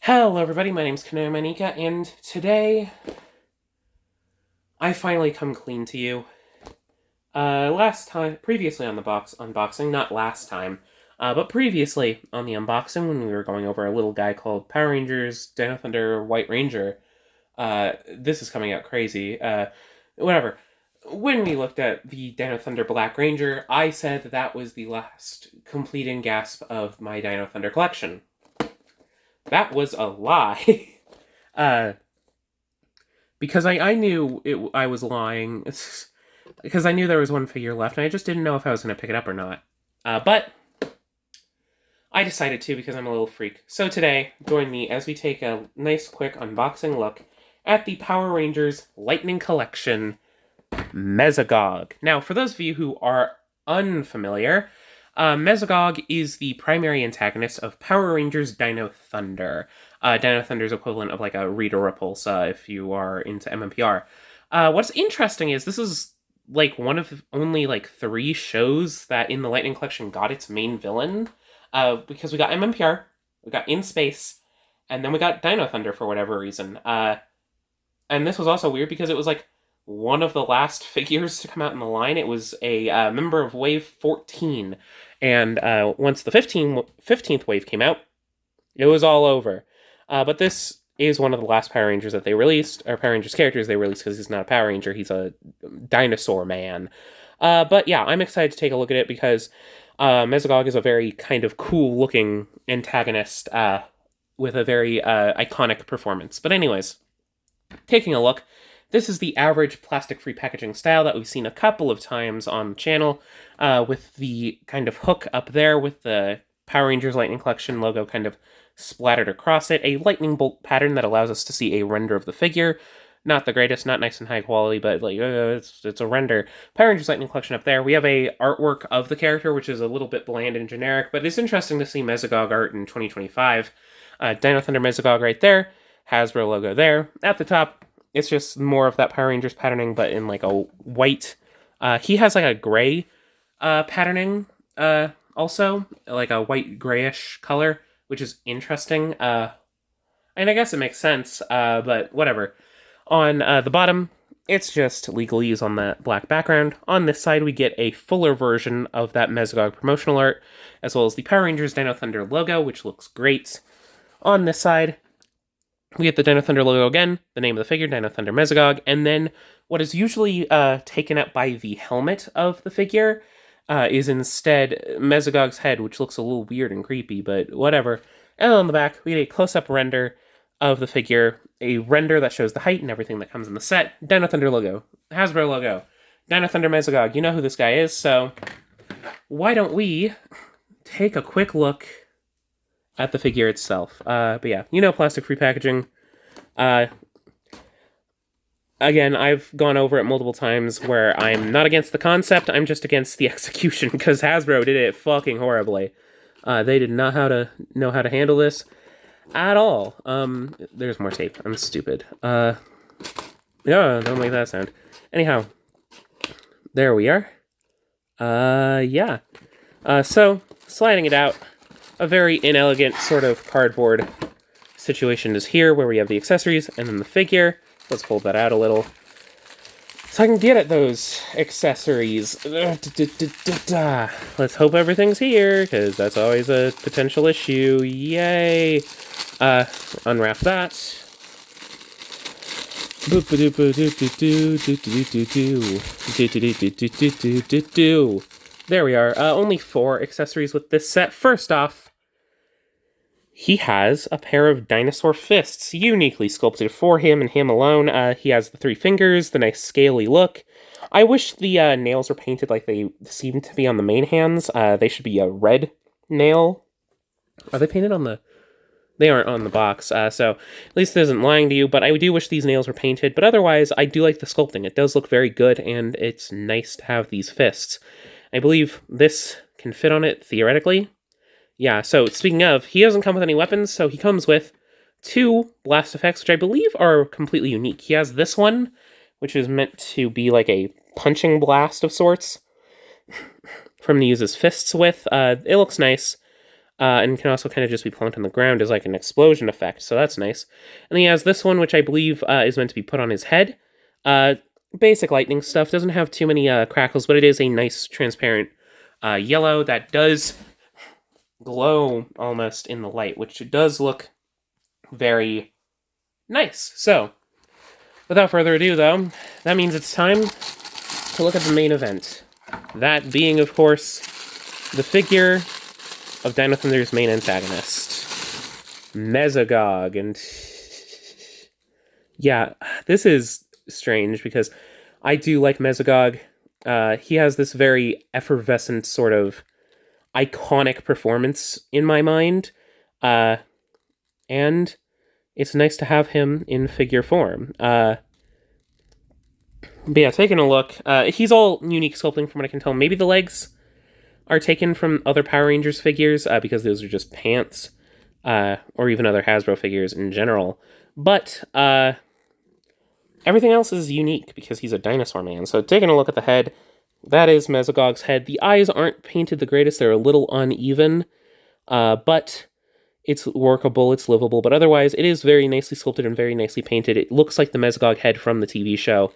Hello everybody, my name's Kanoa Manika, and today I finally come clean to you. Previously on the unboxing, not last time, but previously on the unboxing when we were going over a little guy called Power Rangers Dino Thunder White Ranger, this is coming out crazy, whatever. When we looked at the Dino Thunder Black Ranger, I said that was the last completing gasp of my Dino Thunder collection. That was a lie. uh, because I knew I was lying. Because I knew there was one figure left, and I just didn't know if I was going to pick it up or not. But I decided to because I'm a little freak. So today, join me as we take a nice quick unboxing look at the Power Rangers Lightning Collection Mesogog. Now, for those of you who are unfamiliar, Mesogog is the primary antagonist of Power Rangers Dino Thunder. Dino Thunder's equivalent of like a Rita Repulse, if you are into MMPR. What's interesting is this is like one of only like 3 shows that in the Lightning Collection got its main villain. Because we got MMPR, we got In Space, and then we got Dino Thunder for whatever reason. And this was also weird because it was like one of the last figures to come out in the line. It was a member of Wave 14. And once the 15th wave came out, it was all over. But this is one of the last Power Rangers that they released, or Power Rangers characters they released, because he's not a Power Ranger, he's a dinosaur man. But yeah, I'm excited to take a look at it because Mesogog is a very kind of cool-looking antagonist with a very iconic performance. But anyways, taking a look, this is the average plastic-free packaging style that we've seen a couple of times on the channel, with the kind of hook up there with the Power Rangers Lightning Collection logo kind of splattered across it, a lightning bolt pattern that allows us to see a render of the figure. Not the greatest, not nice and high quality, but like it's a render. Power Rangers Lightning Collection up there. We have a artwork of the character, which is a little bit bland and generic, but it's interesting to see Mesogog art in 2025. Dino Thunder Mesogog right there, Hasbro logo there. At the top, it's just more of that Power Rangers patterning, but in like a white. He has like a gray patterning also, like a white grayish color, which is interesting. And I guess it makes sense, but whatever. On the bottom, it's just legalese on that black background. On this side, we get a fuller version of that Mesogog promotional art, as well as the Power Rangers Dino Thunder logo, which looks great. On this side, we get the Dino Thunder logo again, the name of the figure, Dino Thunder Mesogog, and then what is usually taken up by the helmet of the figure is instead Mesogog's head, which looks a little weird and creepy, but whatever. And on the back, we get a close-up render of the figure, a render that shows the height and everything that comes in the set, Dino Thunder logo, Hasbro logo, Dino Thunder Mesogog. You know who this guy is, so why don't we take a quick look at the figure itself. But yeah, you know, plastic-free packaging. Again, I've gone over it multiple times where I'm not against the concept, I'm just against the execution, because Hasbro did it fucking horribly. They did not know how to handle this at all. There's more tape. I'm stupid. Yeah, don't make that sound. Anyhow, there we are. Yeah. So, sliding it out, a very inelegant sort of cardboard situation is here, where we have the accessories and then the figure. Let's hold that out a little so I can get at those accessories. Let's hope everything's here, because that's always a potential issue. Yay! Unwrap that. There we are. Only 4 accessories with this set. First off, he has a pair of dinosaur fists, uniquely sculpted for him and him alone. He has the 3 fingers, the nice scaly look. I wish the nails were painted like they seem to be on the main hands. They should be a red nail. Are they painted on the... They aren't on the box, so at least it isn't lying to you, but I do wish these nails were painted. But otherwise, I do like the sculpting. It does look very good, and it's nice to have these fists. I believe this can fit on it, theoretically. Yeah, so speaking of, he doesn't come with any weapons, so he comes with 2 blast effects, which I believe are completely unique. He has this one, which is meant to be like a punching blast of sorts, for him to use his fists with. It looks nice. and can also kind of just be plunked on the ground as like an explosion effect, so that's nice. And he has this one, which I believe is meant to be put on his head. Basic lightning stuff, doesn't have too many crackles, but it is a nice transparent yellow that does glow almost in the light, which does look very nice. So, without further ado, though, that means it's time to look at the main event. That being, of course, the figure of Dino Thunder's main antagonist, Mesogog. And yeah, this is strange because I do like Mesogog. He has this very effervescent sort of iconic performance in my mind, and it's nice to have him in figure form. But yeah, taking a look, he's all unique sculpting from what I can tell. Maybe the legs are taken from other Power Rangers figures, because those are just pants, or even other Hasbro figures in general. But everything else is unique because he's a dinosaur man. So taking a look at the head, that is Mesogog's head. The eyes aren't painted the greatest. They're a little uneven, but it's workable, it's livable. But otherwise, it is very nicely sculpted and very nicely painted. It looks like the Mesogog head from the TV show.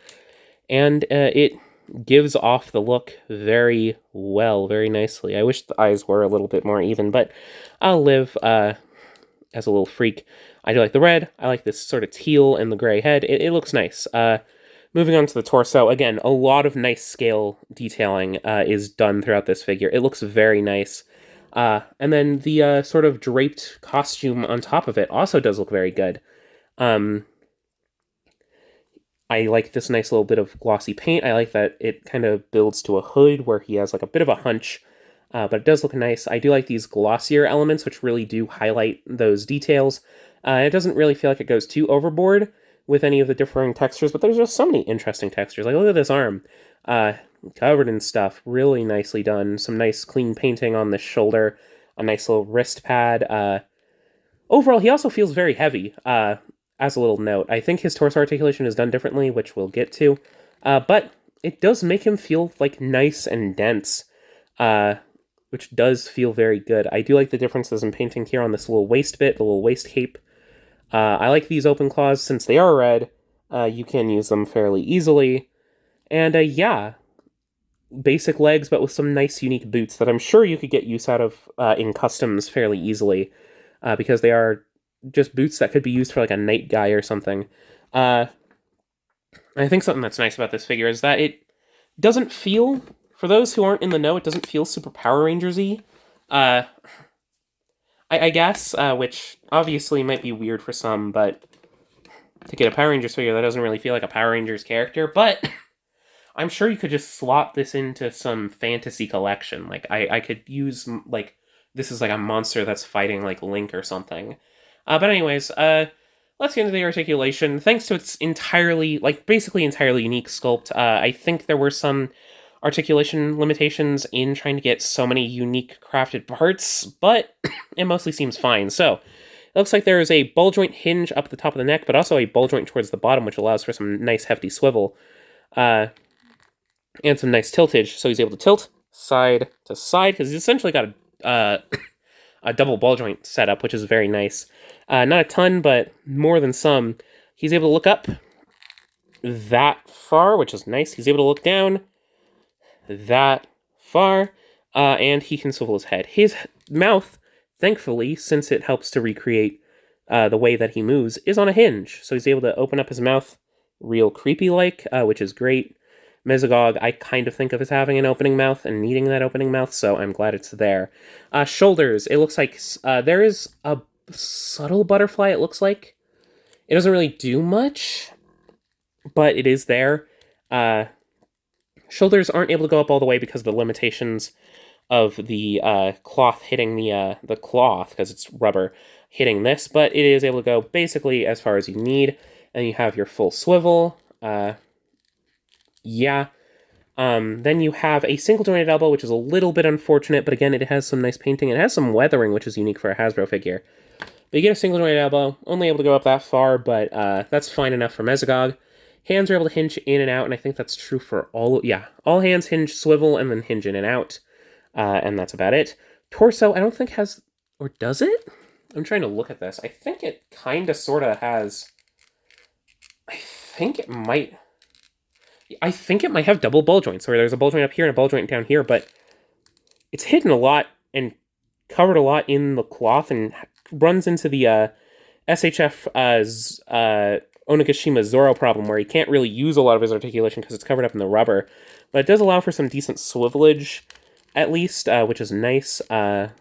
And it gives off the look very well, very nicely. I wish the eyes were a little bit more even, but I'll live as a little freak. I do like the red. I like this sort of teal and the gray head. It looks nice. Moving on to the torso, again, a lot of nice scale detailing is done throughout this figure. It looks very nice. And then the sort of draped costume on top of it also does look very good. I like this nice little bit of glossy paint. I like that it kind of builds to a hood where he has like a bit of a hunch, but it does look nice. I do like these glossier elements, which really do highlight those details. It doesn't really feel like it goes too overboard with any of the differing textures, but there's just so many interesting textures. Like, look at this arm, covered in stuff, really nicely done. Some nice clean painting on the shoulder, a nice little wrist pad. Overall, he also feels very heavy. As a little note, I think his torso articulation is done differently, which we'll get to, but it does make him feel like nice and dense, which does feel very good. I do like the differences in painting here on this little waist bit, the little waist cape. I like these open claws since they are red. You can use them fairly easily, and yeah, basic legs, but with some nice unique boots that I'm sure you could get use out of in customs fairly easily, because they are just boots that could be used for like a night guy or something. I think something that's nice about this figure is that it doesn't feel, for those who aren't in the know, it doesn't feel super Power Rangers-y. I guess, which obviously might be weird for some, but to get a Power Rangers figure that doesn't really feel like a Power Rangers character, but I'm sure you could just slot this into some fantasy collection. Like, I could use, like, this is like a monster that's fighting like Link or something. But anyways, let's get into the articulation. Thanks to its entirely, like, basically entirely unique sculpt, I think there were some articulation limitations in trying to get so many unique crafted parts, but it mostly seems fine. So, it looks like there is a ball joint hinge up at the top of the neck, but also a ball joint towards the bottom, which allows for some nice hefty swivel, and some nice tiltage. So he's able to tilt side to side, because he's essentially got a double ball joint setup, which is very nice. Not a ton, but more than some. He's able to look up that far, which is nice. He's able to look down that far, and he can swivel his head. His mouth, thankfully, since it helps to recreate the way that he moves, is on a hinge. So he's able to open up his mouth real creepy-like, which is great. Mesogog, I kind of think of as having an opening mouth and needing that opening mouth, so I'm glad it's there. Shoulders, it looks like there is a subtle butterfly, it looks like. It doesn't really do much, but it is there. Shoulders aren't able to go up all the way because of the limitations of the cloth hitting the cloth, because it's rubber, hitting this, but it is able to go basically as far as you need, and you have your full swivel. Yeah. Then you have a single jointed elbow, which is a little bit unfortunate, but again, it has some nice painting. It has some weathering, which is unique for a Hasbro figure. But you get a single jointed elbow, only able to go up that far, but that's fine enough for Mesogog. Hands are able to hinge in and out, and I think that's true for all hands hinge, swivel, and then hinge in and out. And that's about it. Torso, I don't think has Or does it? I'm trying to look at this. I think it kind of, sort of has... I think it might... I think it might have double ball joints, where there's a ball joint up here and a ball joint down here, but it's hidden a lot and covered a lot in the cloth and runs into the SHF Onigashima Zoro problem, where he can't really use a lot of his articulation because it's covered up in the rubber. But it does allow for some decent swivelage, at least, which is nice. And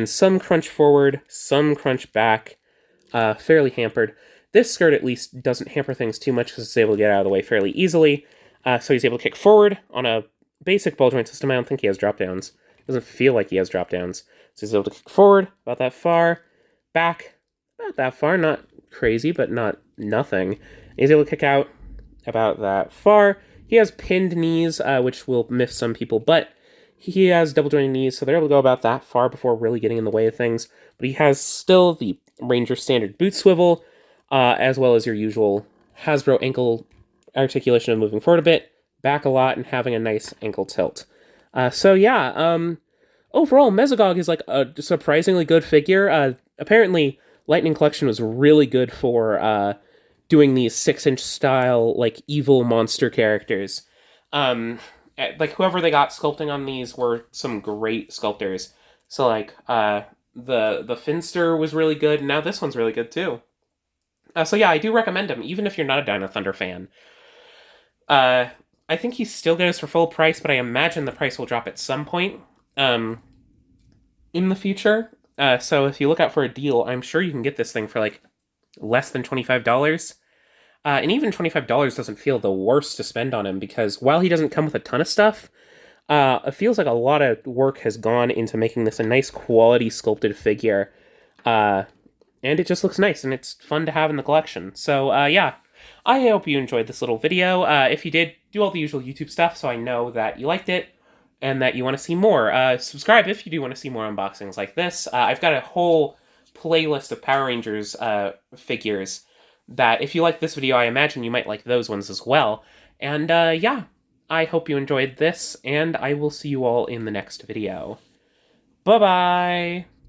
some crunch forward, some crunch back, fairly hampered. This skirt, at least, doesn't hamper things too much because it's able to get out of the way fairly easily. So he's able to kick forward on a basic ball joint system. I don't think he has drop downs. Doesn't feel like he has drop downs. So he's able to kick forward about that far, back about that far, not crazy, but not nothing. He's able to kick out about that far. He has pinned knees, which will miss some people, but he has double jointed knees, so they're able to go about that far before really getting in the way of things. But he has still the Ranger standard boot swivel, as well as your usual Hasbro ankle articulation of moving forward a bit, back a lot, and having a nice ankle tilt. So yeah, overall, Mesogog is like a surprisingly good figure. Apparently, Lightning Collection was really good for doing these 6-inch style, like, evil monster characters. Like, whoever they got sculpting on these were some great sculptors. So, like, the Finster was really good, and now this one's really good, too. So yeah, I do recommend him, even if you're not a Dino Thunder fan. I think he still goes for full price, but I imagine the price will drop at some point in the future. So if you look out for a deal, I'm sure you can get this thing for, like, less than $25. And even $25 doesn't feel the worst to spend on him, because while he doesn't come with a ton of stuff, it feels like a lot of work has gone into making this a nice quality sculpted figure. And it just looks nice, and it's fun to have in the collection. So, yeah, I hope you enjoyed this little video. If you did, do all the usual YouTube stuff so I know that you liked it and that you want to see more. Subscribe if you do want to see more unboxings like this. I've got a whole playlist of Power Rangers figures that, if you like this video, I imagine you might like those ones as well. And, yeah, I hope you enjoyed this, and I will see you all in the next video. Bye-bye!